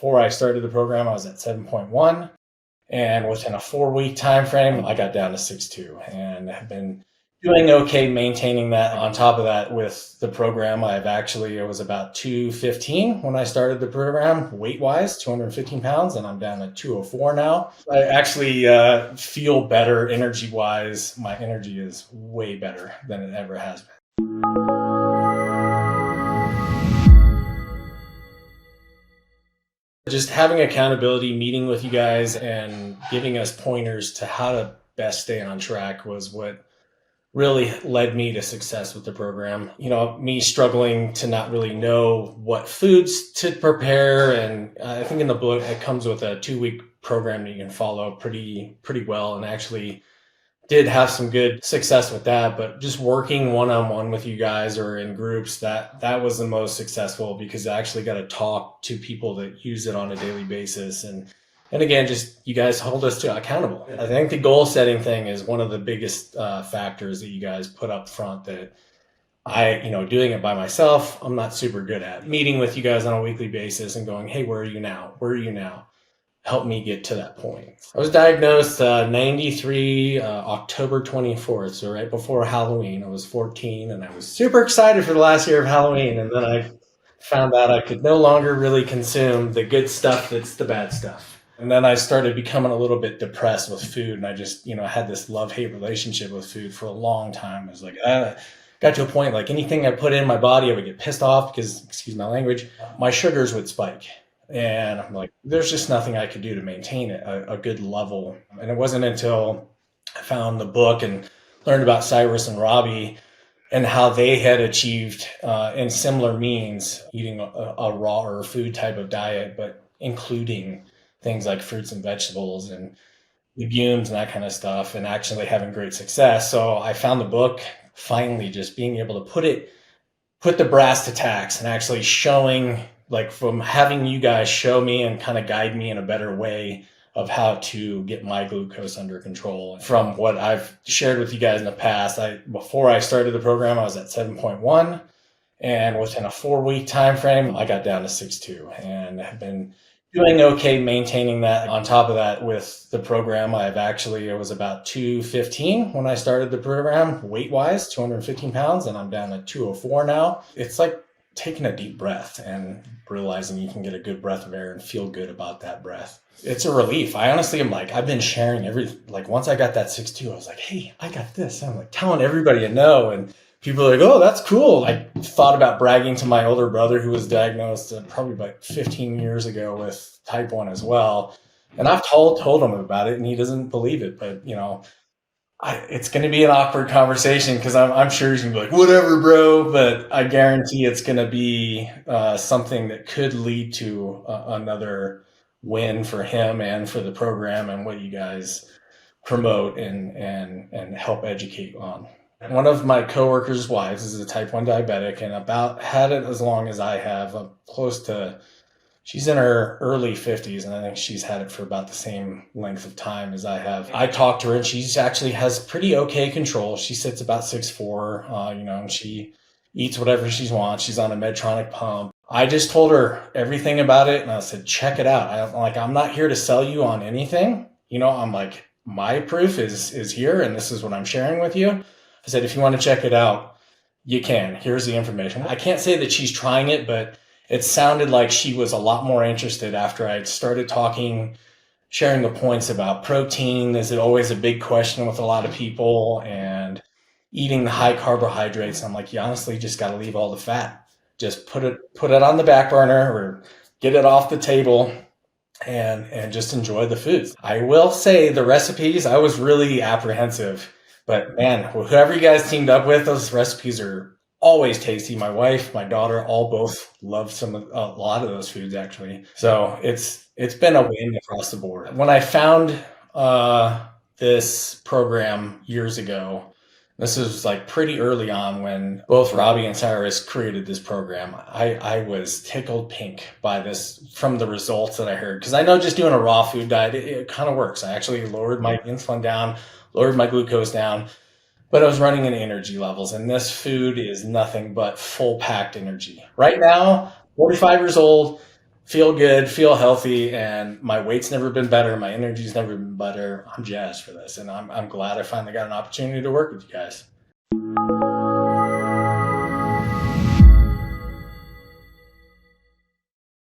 before I started the program, I was at 7.1. And within a 4-week time frame, I got down to 6.2 and have been doing okay maintaining that. On top of that, with the program, it was about 215 when I started the program, weight wise, 215 pounds, and I'm down at 204 now. I actually feel better energy wise. My energy is way better than it ever has been. Just having accountability, meeting with you guys and giving us pointers to how to best stay on track was what really led me to success with the program. Me struggling to not really know what foods to prepare. And I think in the book, it comes with a 2-week program that you can follow pretty well, and actually did have some good success with that. But just working one-on-one with you guys or in groups, that was the most successful, because I actually got to talk to people that use it on a daily basis. And again, just you guys hold us to accountable. I think the goal setting thing is one of the biggest factors that you guys put up front that doing it by myself, I'm not super good at. Meeting with you guys on a weekly basis and going, hey, where are you now? Where are you now? Helped me get to that point. I was diagnosed 93, October 24th, so right before Halloween. I was 14, and I was super excited for the last year of Halloween, and then I found out I could no longer really consume the good stuff that's the bad stuff. And then I started becoming a little bit depressed with food, and I just, had this love-hate relationship with food for a long time. It was like, got to a point, like anything I put in my body, I would get pissed off because, excuse my language, my sugars would spike. And I'm like, there's just nothing I could do to maintain a good level. And it wasn't until I found the book and learned about Cyrus and Robbie and how they had achieved in similar means eating a raw or food type of diet, but including things like fruits and vegetables and legumes and that kind of stuff, and actually having great success. So I found the book, finally just being able to put the brass to tacks and actually showing, like, from having you guys show me and kind of guide me in a better way of how to get my glucose under control. From what I've shared with you guys in the past, before I started the program, I was at 7.1, and within a 4-week time frame, I got down to 6.2 and have been doing okay maintaining that. On top of that, with the program, it was about 215 when I started the program, weight wise, 215 pounds, and I'm down at 204 now. It's like taking a deep breath and realizing you can get a good breath of air and feel good about that breath. It's a relief. I honestly am like, I've been sharing once I got that 6.2, I was like, hey, I got this. I'm like telling everybody I know, and people are like, oh, that's cool. I thought about bragging to my older brother, who was diagnosed probably about 15 years ago with type 1 as well. And I've told him about it, and he doesn't believe it. But, it's going to be an awkward conversation, because I'm sure he's going to be like, whatever, bro. But I guarantee it's going to be something that could lead to another win for him and for the program and what you guys promote and help educate on. One of my coworkers' wives is a type 1 diabetic and about had it as long as I have. She's in her early 50s, and I think she's had it for about the same length of time as I have. I talked to her, and she actually has pretty okay control. She sits about 6'4", and she eats whatever she wants. She's on a Medtronic pump. I just told her everything about it, and I said, check it out. I'm not here to sell you on anything. I'm like, my proof is here, and this is what I'm sharing with you. I said, if you want to check it out, you can. Here's the information. I can't say that she's trying it, but it sounded like she was a lot more interested after I started talking, sharing the points about protein. Is it always a big question with a lot of people, and eating the high carbohydrates? I'm like, you honestly just got to leave all the fat. Just put it on the back burner or get it off the table and just enjoy the foods. I will say the recipes, I was really apprehensive. But man, whoever you guys teamed up with, those recipes are always tasty. My wife, my daughter, both love a lot of those foods, actually. So it's been a win across the board. When I found this program years ago, this was like pretty early on when both Robbie and Cyrus created this program. I was tickled pink by this from the results that I heard, because I know just doing a raw food diet, it kind of works. I actually lowered my insulin down, lowered my glucose down, but I was running in energy levels, and this food is nothing but full packed energy. Right now, 45 years old, feel good, feel healthy, and my weight's never been better. My energy's never been better. I'm jazzed for this, and I'm glad I finally got an opportunity to work with you guys.